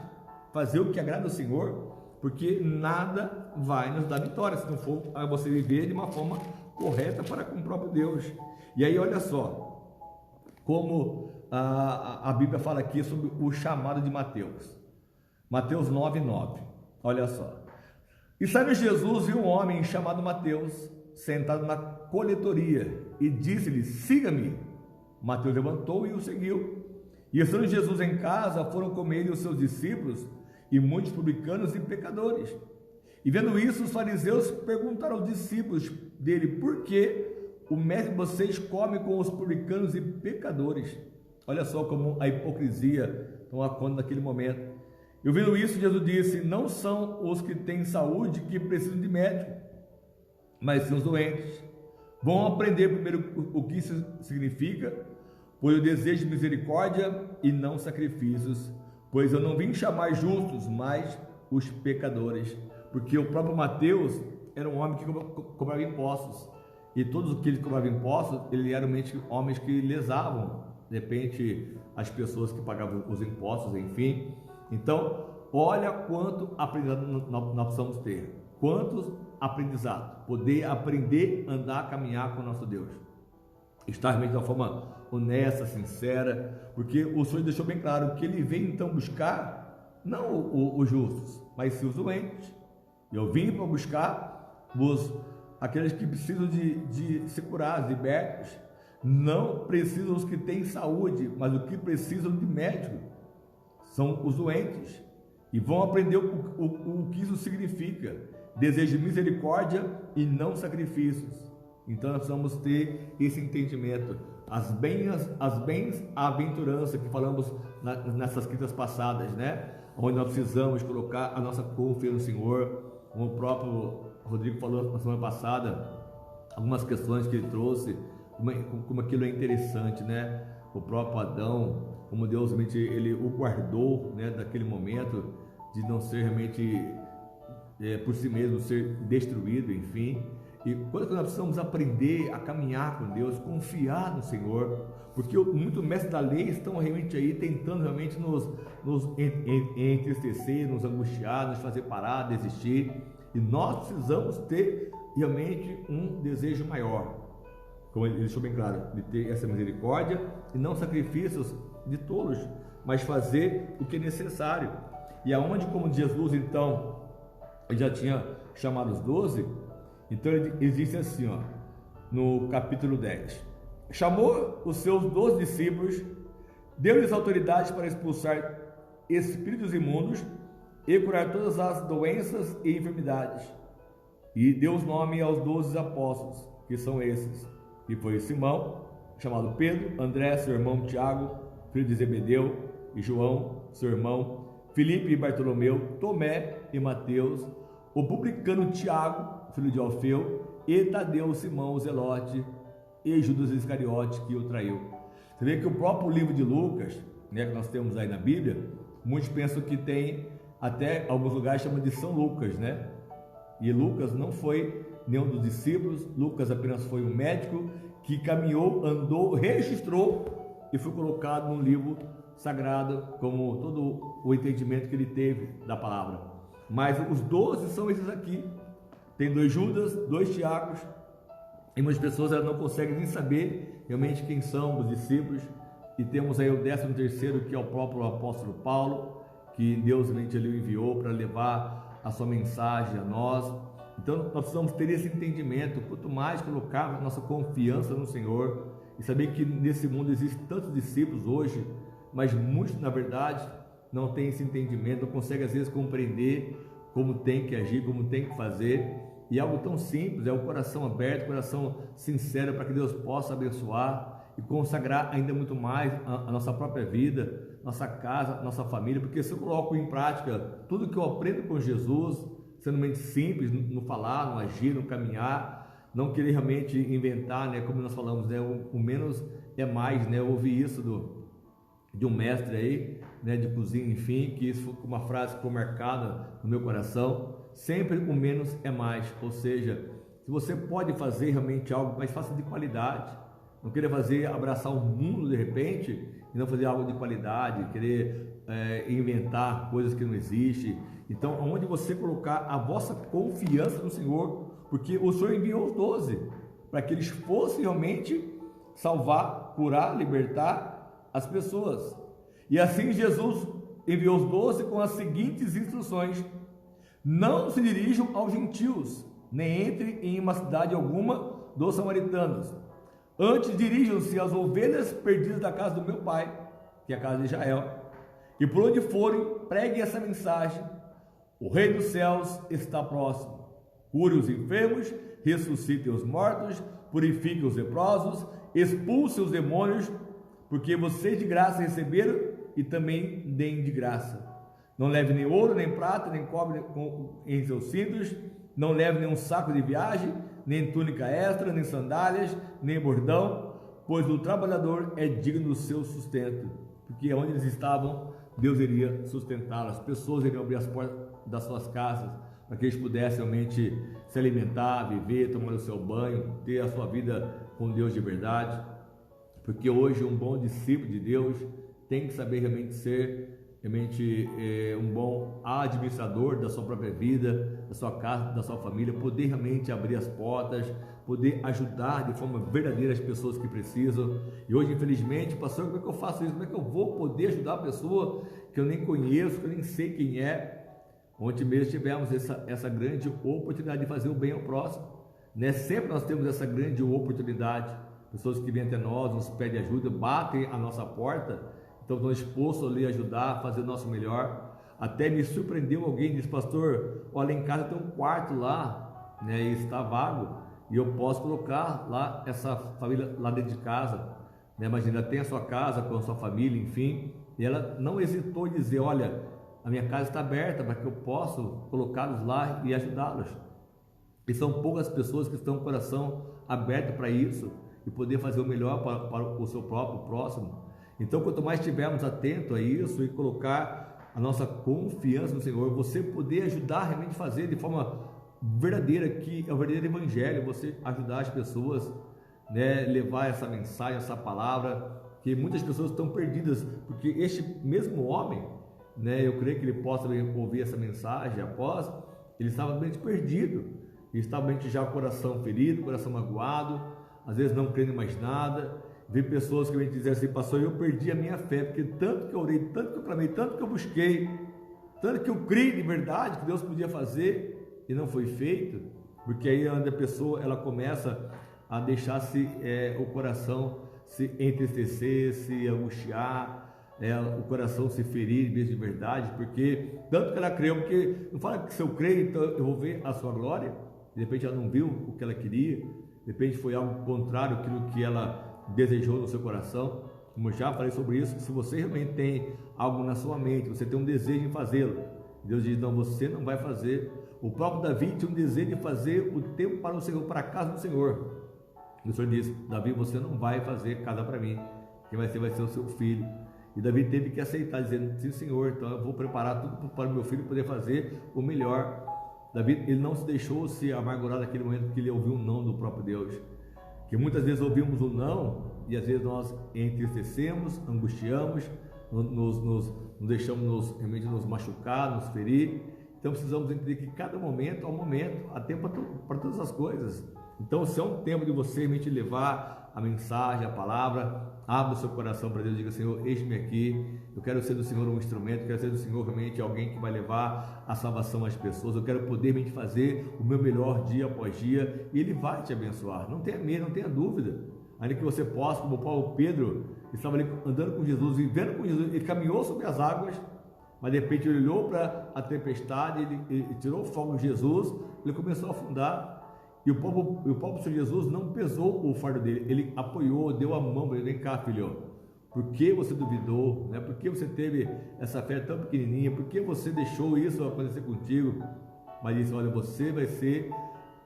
fazer o que agrada ao Senhor, porque nada vai nos dar vitória, se não for você viver de uma forma correta para com o próprio Deus. E aí, olha só, como a Bíblia fala aqui sobre o chamado de Mateus. Mateus 9:9, olha só. E saindo Jesus, viu um homem chamado Mateus, sentado na coletoria, e disse-lhe, siga-me. Mateus levantou e o seguiu. E estando Jesus em casa, foram com ele os seus discípulos, e muitos publicanos e pecadores. E vendo isso, os fariseus perguntaram aos discípulos dele, por que o mestre de vocês come com os publicanos e pecadores? Olha só como a hipocrisia tomou conta naquele momento. E ouvindo isso, Jesus disse, não são os que têm saúde que precisam de médico, mas sim os doentes. Vão aprender primeiro o que isso significa, pois eu desejo misericórdia e não sacrifícios, pois eu não vim chamar justos, mas os pecadores. Porque o próprio Mateus era um homem que cobrava impostos, e todos os que ele cobrava impostos, ele eram homens que lesavam, de repente, as pessoas que pagavam os impostos, enfim. Então, olha quanto aprendizado nós precisamos ter, quantos aprendizados, poder aprender a andar, caminhar com o nosso Deus, estar realmente de uma forma honesta, sincera, porque o Senhor deixou bem claro que Ele veio então buscar, não os justos, mas sim os doentes. Eu vim para buscar aqueles que precisam de se curar, libertos. Não precisam os que têm saúde, mas os que precisam de médico são os doentes, e vão aprender o que isso significa. Desejo misericórdia e não sacrifícios. Então nós precisamos ter esse entendimento. As bem-aventuranças que falamos nessas quintas passadas, né? Onde nós precisamos colocar a nossa confiança no Senhor. Como o próprio Rodrigo falou na semana passada, algumas questões que ele trouxe, como aquilo é interessante, né? O próprio Adão, como Deus realmente ele o guardou, né? Daquele momento de não ser realmente por si mesmo ser destruído, enfim. E quando nós precisamos aprender a caminhar com Deus, confiar no Senhor, porque muitos mestres da lei estão realmente aí tentando realmente nos entristecer, nos angustiar, nos fazer parar, desistir, e nós precisamos ter realmente um desejo maior, como ele deixou bem claro, de ter essa misericórdia e não sacrifícios de tolos, mas fazer o que é necessário. E aonde, como Jesus então, ele já tinha chamado os 12, então ele disse assim, ó, no capítulo 10, chamou os seus 12 discípulos, deu-lhes autoridade para expulsar espíritos imundos e curar todas as doenças e enfermidades, e deu os nomes aos 12 apóstolos, que são esses, que foi Simão, chamado Pedro, André, seu irmão Tiago, filho de Zebedeu, e João, seu irmão, Filipe e Bartolomeu, Tomé e Mateus, o publicano Tiago, filho de Alfeu, e Tadeu, Simão, o Zelote, e Judas Iscariote, que o traiu. Você vê que o próprio livro de Lucas, né, que nós temos aí na Bíblia, muitos pensam que tem até alguns lugares chamam de São Lucas, né? E Lucas não foi nenhum dos discípulos, Lucas apenas foi um médico que caminhou, andou, registrou e foi colocado num livro sagrado, como todo o entendimento que ele teve da palavra. Mas os 12 são esses aqui. Tem 2 Judas, 2 Tiagos, e muitas pessoas elas não conseguem nem saber realmente quem são os discípulos. E temos aí o 13º, que é o próprio apóstolo Paulo, que Deus realmente ele enviou para levar a sua mensagem a nós. Então nós precisamos ter esse entendimento, quanto mais colocarmos nossa confiança no Senhor e saber que nesse mundo existem tantos discípulos hoje, mas muitos na verdade não têm esse entendimento, não conseguem às vezes compreender como tem que agir, como tem que fazer. E algo tão simples é o coração aberto, o coração sincero, para que Deus possa abençoar e consagrar ainda muito mais a nossa própria vida, nossa casa, nossa família, porque se eu coloco em prática tudo que eu aprendo com Jesus, sendo mente simples no falar, no agir, no caminhar, não querer realmente inventar, né, como nós falamos, né, o menos é mais, né? Eu ouvi isso de um mestre aí, né, de cozinha, enfim, que isso foi uma frase que ficou marcada no meu coração. Sempre o menos é mais, ou seja, se você pode fazer realmente algo, mas faça de qualidade. Não querer abraçar o mundo de repente e não fazer algo de qualidade, querer inventar coisas que não existem. Então, onde você colocar a vossa confiança no Senhor, porque o Senhor enviou os 12 para que eles fossem realmente salvar, curar, libertar as pessoas. E assim Jesus enviou os 12 com as seguintes instruções: não se dirijam aos gentios, nem entrem em uma cidade alguma dos samaritanos. Antes dirijam-se às ovelhas perdidas da casa do meu pai, que é a casa de Israel. E por onde forem, preguem essa mensagem: o reino dos céus está próximo. Cure os enfermos, ressuscitem os mortos, purifiquem os leprosos, expulsem os demônios, porque vocês de graça receberam e também deem de graça. Não leve nem ouro, nem prata, nem cobre em seus cintos, não leve nenhum saco de viagem, nem túnica extra, nem sandálias, nem bordão, pois o trabalhador é digno do seu sustento, porque onde eles estavam, Deus iria sustentá-los, as pessoas iriam abrir as portas das suas casas, para que eles pudessem realmente se alimentar, viver, tomar o seu banho, ter a sua vida com Deus de verdade, porque hoje um bom discípulo de Deus tem que saber realmente ser um bom administrador da sua própria vida, da sua casa, da sua família, poder realmente abrir as portas, poder ajudar de forma verdadeira as pessoas que precisam. E hoje, infelizmente, pastor, como é que eu faço isso? Como é que eu vou poder ajudar a pessoa que eu nem conheço, que eu nem sei quem é? Ontem mesmo tivemos essa grande oportunidade de fazer o bem ao próximo, né? Sempre nós temos essa grande oportunidade, pessoas que vêm até nós, nos pedem ajuda, batem a nossa porta. Então, estou disposto ali a ajudar, a fazer o nosso melhor. Até me surpreendeu alguém, disse: pastor, olha, em casa tem um quarto lá, né, e está vago, e eu posso colocar lá essa família lá dentro de casa, né? Imagina, tem a sua casa com a sua família, enfim. E ela não hesitou em dizer: olha, a minha casa está aberta para que eu possa colocá-los lá e ajudá-los. E são poucas pessoas que estão com o coração aberto para isso e poder fazer o melhor para o seu próprio próximo. Então, quanto mais estivermos atentos a isso e colocar a nossa confiança no Senhor, você poder ajudar realmente a fazer de forma verdadeira, que é o verdadeiro evangelho, você ajudar as pessoas, né, levar essa mensagem, essa palavra, que muitas pessoas estão perdidas, porque este mesmo homem, né, eu creio que ele possa ouvir essa mensagem após, ele estava bem perdido, ele estava bem já com o coração ferido, coração magoado, às vezes não crendo em mais nada. Vi pessoas que me diziam assim: pastor, eu perdi a minha fé, porque tanto que eu orei, tanto que eu clamei, tanto que eu busquei, tanto que eu criei de verdade que Deus podia fazer e não foi feito, porque aí a pessoa ela começa a deixar-se o coração se entristecer, se angustiar, o coração se ferir mesmo de verdade, porque tanto que ela creu, porque não fala que se eu creio, então eu vou ver a sua glória. De repente ela não viu o que ela queria, de repente foi algo contrário àquilo que ela desejou no seu coração. Como eu já falei sobre isso, se você realmente tem algo na sua mente, você tem um desejo em fazê-lo, Deus diz: não, você não vai fazer. O próprio Davi tinha um desejo de fazer o templo para o Senhor, para a casa do Senhor. E o Senhor disse: Davi, você não vai fazer casa para mim, quem vai ser o seu filho. E Davi teve que aceitar, dizendo: sim, Senhor, então eu vou preparar tudo para o meu filho poder fazer o melhor. Davi, ele não se deixou se amargurar naquele momento que ele ouviu um não do próprio Deus. Que muitas vezes ouvimos um não e às vezes nós entristecemos, angustiamos, nos deixamos realmente nos machucar, nos ferir. Então precisamos entender que cada momento é um momento, há tempo para todas as coisas. Então, se é um tempo de você realmente levar a mensagem, a palavra, abra o seu coração para Deus, diga: Senhor, eis-me aqui, eu quero ser do Senhor um instrumento, quero ser do Senhor realmente alguém que vai levar a salvação às pessoas, eu quero poder realmente fazer o meu melhor dia após dia, e Ele vai te abençoar, não tenha medo, não tenha dúvida, ainda que você possa, como o Paulo Pedro, estava ali andando com Jesus, vivendo com Jesus, ele caminhou sobre as águas, mas de repente ele olhou para a tempestade, ele tirou o fogo de Jesus, ele começou a afundar. E o próprio Senhor Jesus não pesou o fardo dele, ele apoiou, deu a mão para ele: vem cá, filho, por que você duvidou, né? Por que você teve essa fé tão pequenininha, por que você deixou isso acontecer contigo? Mas disse: olha, você vai ser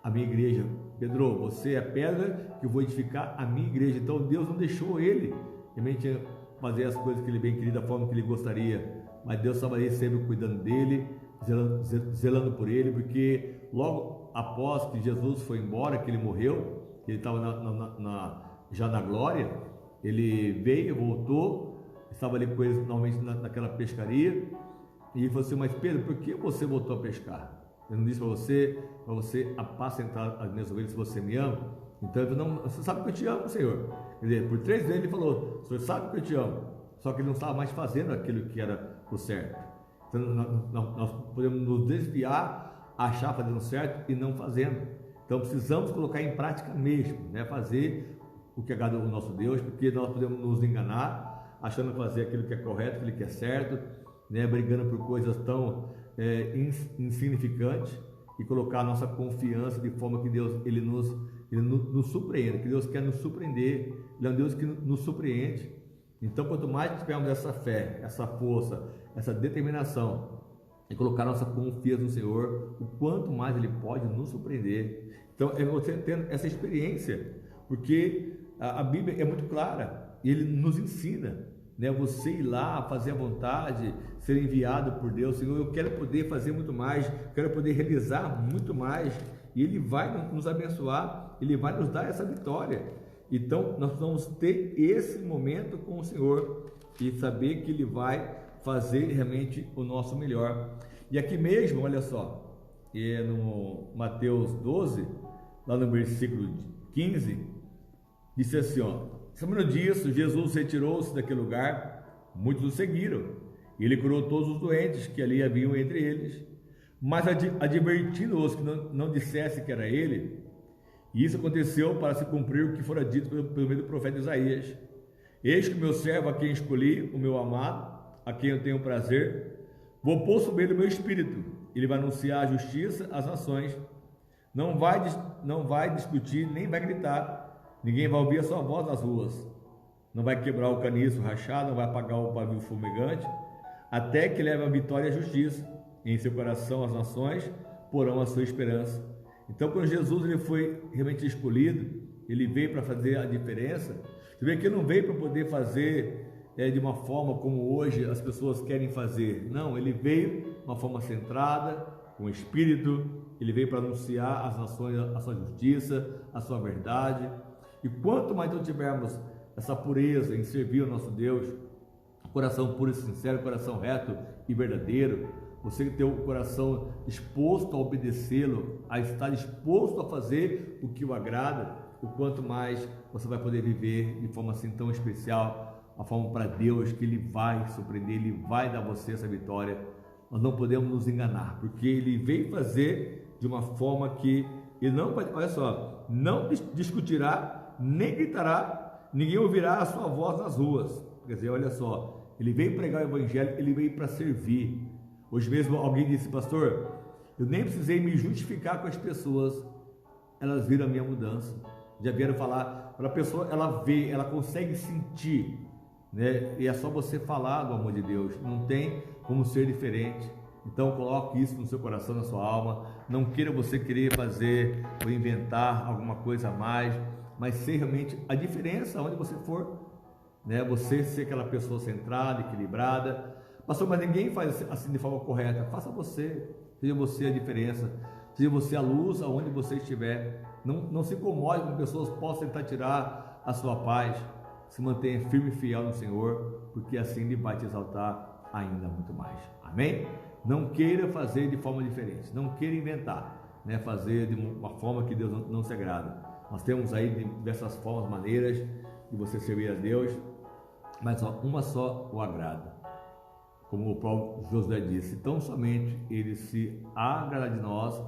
a minha igreja, Pedro, você é a pedra que eu vou edificar a minha igreja. Então Deus não deixou ele realmente fazer as coisas que ele bem queria, da forma que ele gostaria, mas Deus estava ali sempre cuidando dele, zelando por ele, porque logo após que Jesus foi embora, que ele morreu, que ele estava já na glória, ele veio, voltou, estava ali com eles normalmente naquela pescaria, e ele falou assim: mas Pedro, por que você voltou a pescar? Eu não disse para você apacentar as minhas ovelhas se você me ama? Então ele falou: não, você sabe que eu te amo, Senhor. Quer dizer, por 3 vezes ele falou: o Senhor sabe que eu te amo, só que ele não estava mais fazendo aquilo que era o certo. Então nós podemos nos desviar, achar fazendo certo e não fazendo. Então precisamos colocar em prática mesmo, né? Fazer o que agrada ao nosso Deus, porque nós podemos nos enganar achando fazer aquilo que é correto, aquilo que é certo, né? Brigando por coisas tão insignificantes, e colocar a nossa confiança de forma que Deus ele nos surpreenda, que Deus quer nos surpreender, Ele é um Deus que nos surpreende. Então, quanto mais tivermos essa fé, essa força, essa determinação e colocar nossa confiança no Senhor, o quanto mais Ele pode nos surpreender. Então, é você tendo essa experiência, porque a Bíblia é muito clara e Ele nos ensina, né? Você ir lá, fazer a vontade, ser enviado por Deus. Senhor, eu quero poder fazer muito mais, quero poder realizar muito mais, e Ele vai nos abençoar, Ele vai nos dar essa vitória. Então, nós vamos ter esse momento com o Senhor e saber que Ele vai fazer realmente o nosso melhor. E aqui mesmo, olha só, no Mateus 12, lá no versículo 15, disse assim, ó: sabendo disso, Jesus retirou-se daquele lugar, muitos o seguiram, e Ele curou todos os doentes que ali haviam entre eles, mas advertindo-os que não dissesse que era Ele. E isso aconteceu para se cumprir o que fora dito pelo meio do profeta Isaías: eis que o meu servo, a quem escolhi, o meu amado, a quem eu tenho prazer, vou pôr sobre ele o meu espírito, ele vai anunciar a justiça às nações, não vai discutir, nem vai gritar, ninguém vai ouvir a sua voz nas ruas, não vai quebrar o caniço rachado, não vai apagar o pavio fumegante, até que leve a vitória e a justiça, em seu coração as nações porão a sua esperança. Então, quando Jesus ele foi realmente escolhido, ele veio para fazer a diferença. Você vê que ele não veio para poder fazer de uma forma como hoje as pessoas querem fazer. Não, ele veio de uma forma centrada, com espírito. Ele veio para anunciar às nações a sua justiça, a sua verdade. E quanto mais nós tivermos essa pureza em servir ao nosso Deus, coração puro e sincero, coração reto e verdadeiro, você que tem o coração disposto a obedecê-lo, a estar disposto a fazer o que o agrada, o quanto mais você vai poder viver de forma assim tão especial, a forma para Deus, que Ele vai surpreender, Ele vai dar a você essa vitória. Nós não podemos nos enganar, porque Ele veio fazer de uma forma que Ele não vai, olha só, não discutirá, nem gritará, ninguém ouvirá a sua voz nas ruas. Quer dizer, olha só, Ele veio pregar o Evangelho, Ele veio para servir. Hoje mesmo alguém disse: pastor, eu nem precisei me justificar com as pessoas, elas viram a minha mudança. Já vieram falar, para a pessoa, ela vê, ela consegue sentir, né? E é só você falar do amor de Deus, não tem como ser diferente. Então coloque isso no seu coração, na sua alma. Não queira você querer fazer ou inventar alguma coisa a mais, mas ser realmente a diferença onde você for. né? Você ser aquela pessoa centrada, equilibrada. Pastor, mas ninguém faz assim de forma correta. Faça você, seja você a diferença, seja você a luz aonde você estiver. Não se incomode com pessoas que possam tentar tirar a sua paz. Se mantenha firme e fiel no Senhor, porque assim Ele vai te exaltar ainda muito mais. Amém? Não queira fazer de forma diferente, não queira inventar, né? Fazer de uma forma que Deus não se agrada. Nós temos aí diversas formas, maneiras de você servir a Deus, mas uma só o agrada. Como o próprio Josué disse, tão somente Ele se agrada de nós,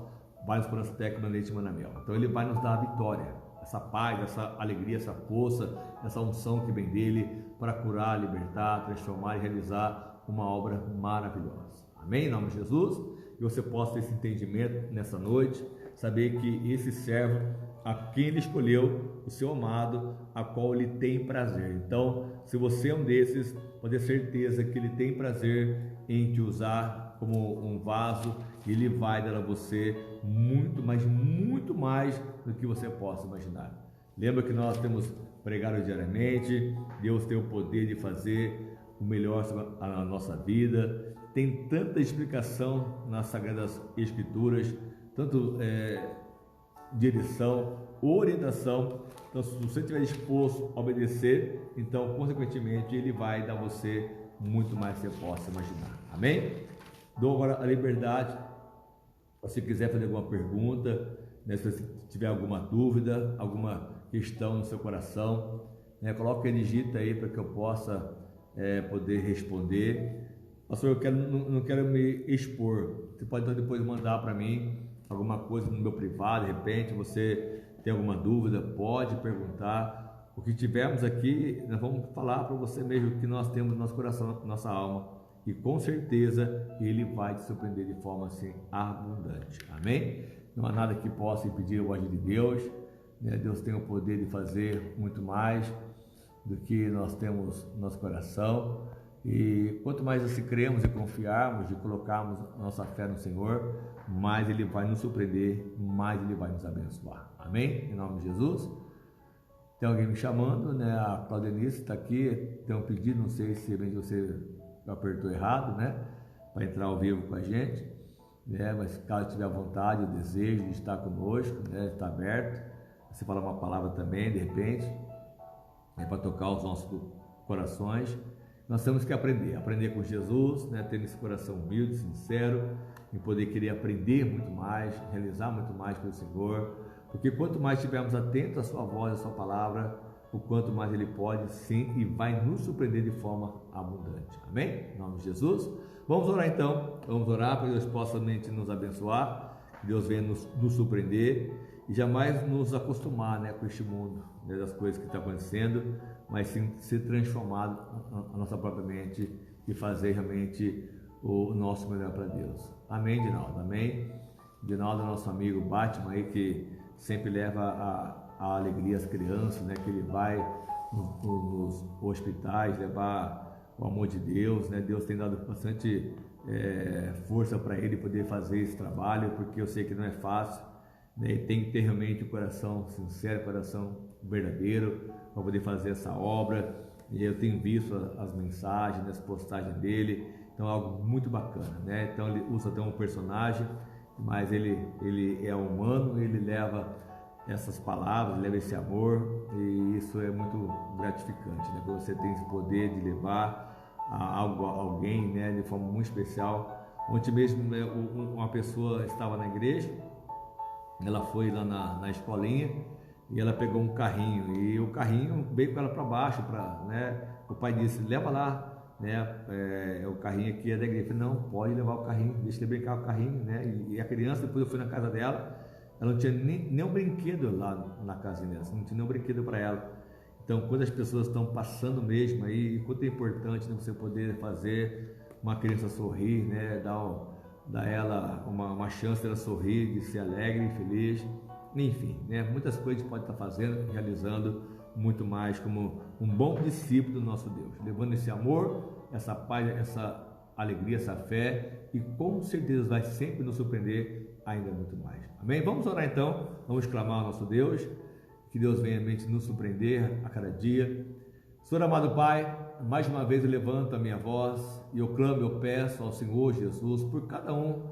vai nos pôr nessa terra leite e mel. Então Ele vai nos dar a vitória, essa paz, essa alegria, essa força, essa unção que vem dEle para curar, libertar, transformar e realizar uma obra maravilhosa. Amém? Em nome de Jesus, que você possa ter esse entendimento nessa noite, saber que esse servo, a quem Ele escolheu, o seu amado, a qual Ele tem prazer. Então, se você é um desses, pode ter certeza que Ele tem prazer em te usar como um vaso, e Ele vai dar a você muito, mas muito mais do que você possa imaginar. Lembra que nós temos pregado diariamente, Deus tem o poder de fazer o melhor sobre a nossa vida. Tem tanta explicação nas Sagradas Escrituras, tanto direção, orientação. Então, se você estiver disposto a obedecer, então, consequentemente, Ele vai dar a você muito mais do que você possa imaginar. Amém? Dou agora a liberdade, se quiser fazer alguma pergunta, né, se você tiver alguma dúvida, alguma questão no seu coração, né, coloca e digita aí para que eu possa poder responder. Pastor, não quero me expor. Você pode então depois mandar para mim alguma coisa no meu privado, de repente você tem alguma dúvida, pode perguntar. O que tivermos aqui, nós vamos falar para você mesmo o que nós temos no nosso coração, nossa alma, e com certeza Ele vai te surpreender de forma assim abundante. Amém? Não há nada que possa impedir o agir de Deus, né? Deus tem o poder de fazer muito mais do que nós temos no nosso coração. E quanto mais assim cremos e confiarmos e colocarmos nossa fé no Senhor, mais Ele vai nos surpreender, mais Ele vai nos abençoar. Amém? Em nome de Jesus. Tem alguém me chamando, né? A Claudenice está aqui, tem um pedido, não sei se você apertou errado, né? Para entrar ao vivo com a gente, né? Mas caso tiver vontade, o desejo de estar conosco, né? Está aberto. Você falar uma palavra também, de repente, para tocar os nossos corações. Nós temos que aprender com Jesus, né? Tendo esse coração humilde, sincero, em poder querer aprender muito mais, realizar muito mais pelo Senhor, porque quanto mais estivermos atentos à sua voz, à sua palavra, o quanto mais Ele pode sim e vai nos surpreender de forma abundante. Amém? Em nome de Jesus. Vamos orar então, vamos orar para que Deus possa nos abençoar, que Deus venha nos surpreender e jamais nos acostumar, né, com este mundo, né, das coisas que estão acontecendo, mas sim ser transformado a nossa própria mente e fazer realmente o nosso melhor para Deus. Amém, Dinaldo? Amém? Dinaldo é nosso amigo Batman aí, que sempre leva a alegria às crianças, né? Que ele vai nos hospitais levar o amor de Deus, né? Deus tem dado bastante força para ele poder fazer esse trabalho, porque eu sei que não é fácil, né? Tem que ter realmente o coração sincero, o coração verdadeiro para poder fazer essa obra. E eu tenho visto as mensagens, as postagens dele, então é algo muito bacana, né? Então ele usa até um personagem, mas ele é humano, ele leva essas palavras, leva esse amor, e isso é muito gratificante, né? Você tem esse poder de levar algo a alguém, né, de forma muito especial. Ontem mesmo, né, uma pessoa estava na igreja, ela foi lá na escolinha e ela pegou um carrinho, e o carrinho veio com ela para baixo, né? O pai disse, leva lá, né? O carrinho aqui é da igreja. Eu falei, não, pode levar o carrinho, deixa ele brincar com o carrinho, né? E a criança, depois eu fui na casa dela, ela não tinha nem um brinquedo lá na casinha dela, não tinha nenhum brinquedo para ela. Então, quando as pessoas estão passando mesmo aí, quanto é importante, né, você poder fazer uma criança sorrir, né? Dar ela uma chance dela sorrir, de ser alegre e feliz, enfim, né? Muitas coisas a gente pode estar fazendo, realizando muito mais como um bom discípulo do nosso Deus, levando esse amor, essa paz, essa alegria, essa fé, e com certeza vai sempre nos surpreender ainda muito mais. Amém? Vamos orar então, vamos clamar ao nosso Deus, que Deus venha realmente nos surpreender a cada dia, Senhor amado Pai, mais uma vez eu levanto a minha voz e eu clamo, eu peço ao Senhor Jesus por cada um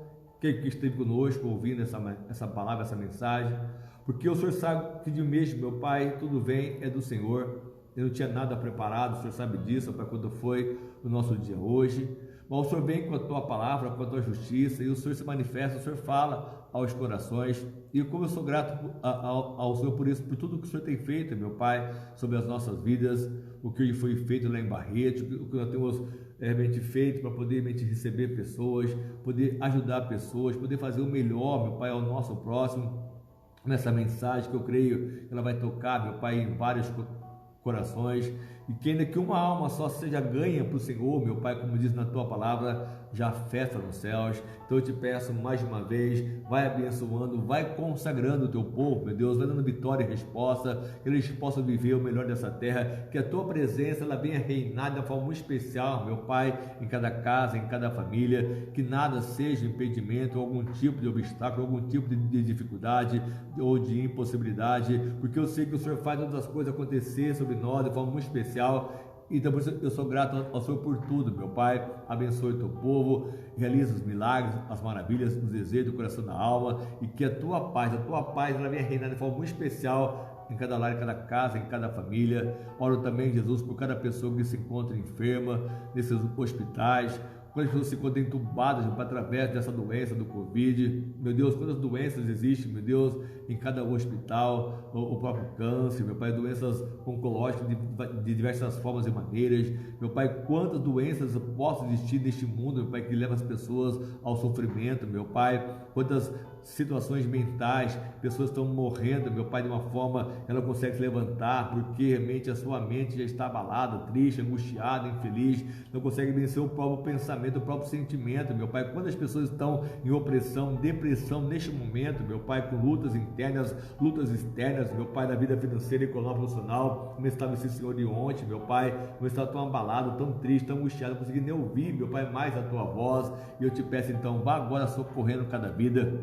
que esteve conosco ouvindo essa palavra, essa mensagem, porque o Senhor sabe que de mesmo, meu Pai, tudo vem é do Senhor. Eu não tinha nada preparado, o Senhor sabe disso, para quando foi o nosso dia hoje. Mas o Senhor vem com a Tua palavra, com a Tua justiça, e o Senhor se manifesta, o Senhor fala aos corações. E como eu sou grato ao Senhor por isso, por tudo que o Senhor tem feito, meu Pai, sobre as nossas vidas, o que foi feito lá em Barreto, o que nós temos realmente feito para poder realmente receber pessoas, poder ajudar pessoas, poder fazer o melhor, meu Pai, ao nosso próximo. Nessa mensagem que eu creio que ela vai tocar, meu Pai, em vários corações, e que ainda que uma alma só seja ganha para o Senhor, meu Pai, como diz na Tua palavra, já festa nos céus. Então eu te peço mais uma vez, vai abençoando, vai consagrando o Teu povo, meu Deus, vai dando vitória e resposta, que eles possam viver o melhor dessa terra, que a Tua presença ela venha reinar de uma forma muito especial, meu Pai, em cada casa, em cada família, que nada seja impedimento, algum tipo de obstáculo, algum tipo de dificuldade ou de impossibilidade, porque eu sei que o Senhor faz todas as coisas acontecer sobre nós de forma muito especial. Então por isso eu sou grato ao Senhor por tudo, meu Pai. Abençoe o Teu povo, realiza os milagres, as maravilhas, os desejos do coração, da alma, e que a Tua paz ela venha reinar de forma muito especial em cada lar, em cada casa, em cada família. Oro também, Jesus, por cada pessoa que se encontra enferma nesses hospitais, quando as pessoas se encontram entubadas através dessa doença do Covid, meu Deus, quantas doenças existem, meu Deus, em cada hospital, o próprio câncer, meu Pai, doenças oncológicas de diversas formas e maneiras, meu Pai, quantas doenças possam existir neste mundo, meu Pai, que leva as pessoas ao sofrimento, meu Pai, quantas situações mentais, pessoas estão morrendo, meu Pai, de uma forma que ela não consegue se levantar, porque realmente a sua mente já está abalada, triste, angustiada, infeliz, não consegue vencer o próprio pensamento, o próprio sentimento, meu Pai. Quando as pessoas estão em opressão, depressão neste momento, meu Pai, com lutas internas, lutas externas, meu Pai, da vida financeira, econômica, emocional, como estava esse Senhor de ontem, meu Pai, como estava tão abalado, tão triste, tão angustiado, não consegui nem ouvir, meu Pai, mais a Tua voz, e eu te peço então, vá agora socorrendo cada vida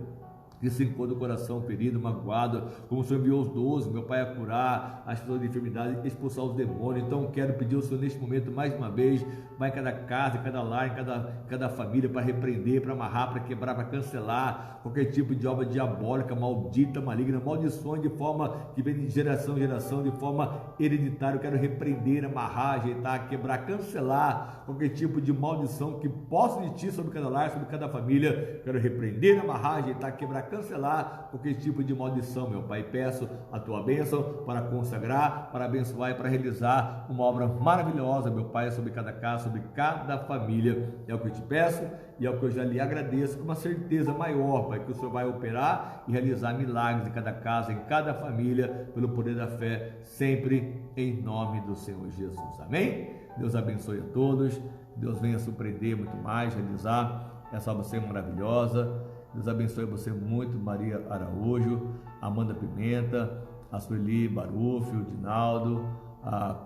que se encontra o coração ferido, magoado, como o Senhor enviou os 12, meu Pai, a curar as pessoas de enfermidade, expulsar os demônios. Então quero pedir ao Senhor neste momento, mais uma vez, vai em cada casa, em cada lar, em cada família, para repreender, para amarrar, para quebrar, para cancelar qualquer tipo de obra diabólica, maldita, maligna, maldições de forma que vem de geração em geração, de forma hereditária. Eu quero repreender, amarrar, ajeitar, quebrar, cancelar qualquer tipo de maldição que possa existir sobre cada lar, sobre cada família. Quero repreender, amarrar, ajeitar, quebrar, cancelar qualquer tipo de maldição, meu Pai. Peço a Tua bênção para consagrar, para abençoar e para realizar uma obra maravilhosa, meu Pai, sobre cada casa, sobre cada família. É o que eu te peço e é o que eu já lhe agradeço, com uma certeza maior, Pai, que o Senhor vai operar e realizar milagres em cada casa, em cada família, pelo poder da fé, sempre em nome do Senhor Jesus. Amém? Deus abençoe a todos, Deus venha surpreender muito mais, realizar essa obra maravilhosa. Deus abençoe você muito, Maria Araújo, Amanda Pimenta, a Sueli Barufio, o Dinaldo, a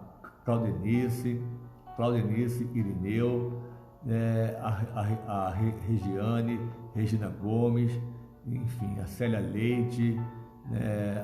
Claudenice, Irineu, a Regiane, Regina Gomes, enfim, a Célia Leite,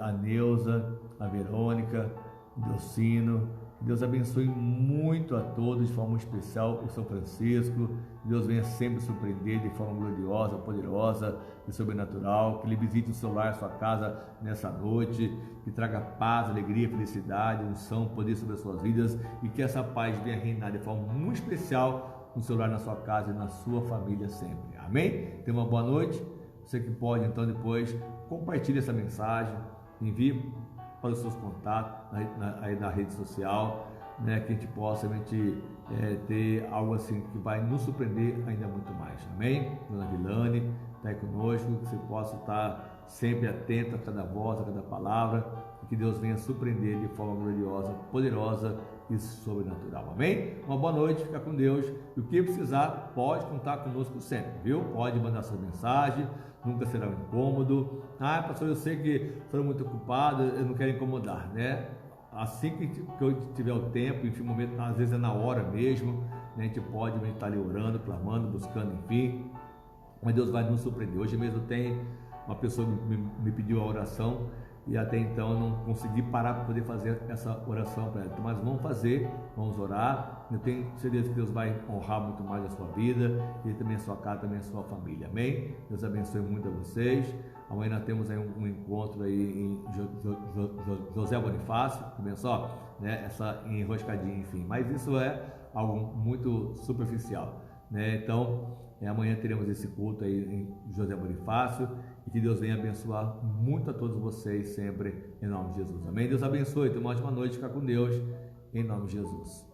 a Neuza, a Verônica, o Delcino. Deus abençoe muito a todos, de forma especial o São Francisco. Deus venha sempre surpreender de forma gloriosa, poderosa e sobrenatural. Que Ele visite o seu lar, a sua casa nessa noite, que traga paz, alegria, felicidade, unção, poder sobre as suas vidas, e que essa paz venha reinar de forma muito especial no seu lar, na sua casa e na sua família sempre. Amém? Tenha uma boa noite. Você que pode, então, depois compartilhe essa mensagem, envie para os seus contatos aí na rede social, né, que a gente possa realmente ter algo assim que vai nos surpreender ainda muito mais. Amém? Dona Vilane está aí conosco, que você possa estar sempre atento a cada voz, a cada palavra, e que Deus venha surpreender de forma gloriosa, poderosa e sobrenatural. Amém? Uma boa noite, fica com Deus, e o que precisar pode contar conosco sempre, viu? Pode mandar sua mensagem, nunca será um incômodo. Ah, pastor, eu sei que estou muito ocupado, eu não quero incomodar, né? Assim que eu tiver o tempo, enfim, o momento, às vezes é na hora mesmo, né? A gente pode estar ali orando, clamando, buscando, enfim, mas Deus vai nos surpreender. Hoje mesmo tem uma pessoa que me pediu a oração, e até então eu não consegui parar para poder fazer essa oração para ela. Então, mas vamos fazer, vamos orar. Eu tenho certeza que Deus vai honrar muito mais a sua vida e também a sua casa, também a sua família. Amém? Deus abençoe muito a vocês. Amanhã nós temos aí um encontro aí em José Bonifácio, também só, né? Essa enroscadinha, enfim. Mas isso é algo muito superficial, né? Então, amanhã teremos esse culto aí em José Bonifácio e que Deus venha abençoar muito a todos vocês sempre, em nome de Jesus. Amém? Deus abençoe, tenha uma ótima noite, fica com Deus, em nome de Jesus.